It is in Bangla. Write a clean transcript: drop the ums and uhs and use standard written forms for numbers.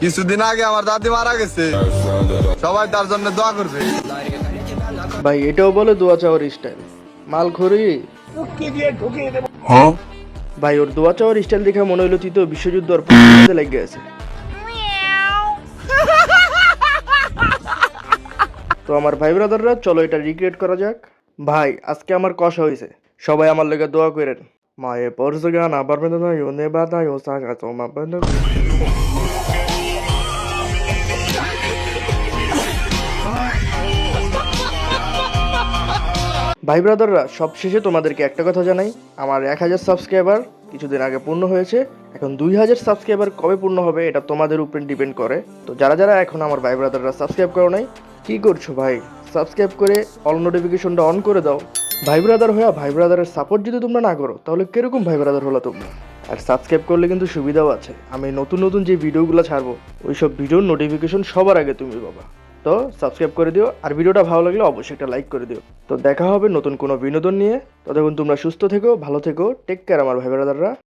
কিছুদিন আগে আমার দাদি মারা গেছে, সবাই তার জন্য দোয়া করবে। ভাই এটাও বলে দোয়া চাওয়ার স্টাইল মাল খড়ি। ভাই ওর দোয়া চাওয়ার স্টাইল দেখে মনে হইলো তুই তো বিশ্বযুদ্ধ আর প্রতিযোগিতাতে লেগে গেছে। তো আমার ভাই ব্রাদাররা চলো এটা রিক্রিয়েট করা যাক। ভাই আজকে আমার কষা হয়েছে, সবাই আমার লেগে দোয়া করেন। মায়ে পড়ছে গান আবার বেঁধে নয় ও নে বাদায় ও সাগা তোমা বেঁধে। ভাই ব্রাদাররা সবশেষে তোমাদেরকে একটা কথা জানাই, আমার 1000 সাবস্ক্রাইবার কিছুদিন আগে পূর্ণ হয়েছে। এখন 2000 সাবস্ক্রাইবার কবে পূর্ণ হবে এটা তোমাদের উপরে ডিপেন্ড করে। তো যারা যারা এখন আমার ভাই ব্রাদাররা সাবস্ক্রাইব করো নাই, কি করছো ভাই? সাবস্ক্রাইব করে অল নোটিফিকেশনটা অন করে দাও। ভাই ব্রাদার হয়ে ভাই ব্রাদারের সাপোর্ট যদি তোমরা না করো তাহলে কিরকম ভাই ব্রাদার হলো তোমরা? আর সাবস্ক্রাইব করলে কিন্তু সুবিধাও আছে, আমি নতুন নতুন যে ভিডিওগুলো ছাড়বো ওইসব ভিডিওর নোটিফিকেশন সবার আগে তুমি পাবা। তো সাবস্ক্রাইব করে দিও, আর ভিডিওটা ভালো লাগলে অবশ্যই একটা লাইক করে দিও। তো দেখা হবে নতুন কোনো বিনোদন নিয়ে। ততক্ষণ তোমরা সুস্থ থেকো, ভালো থেকো, টেক কেয়ার আমার ভাই ব্রাদাররা।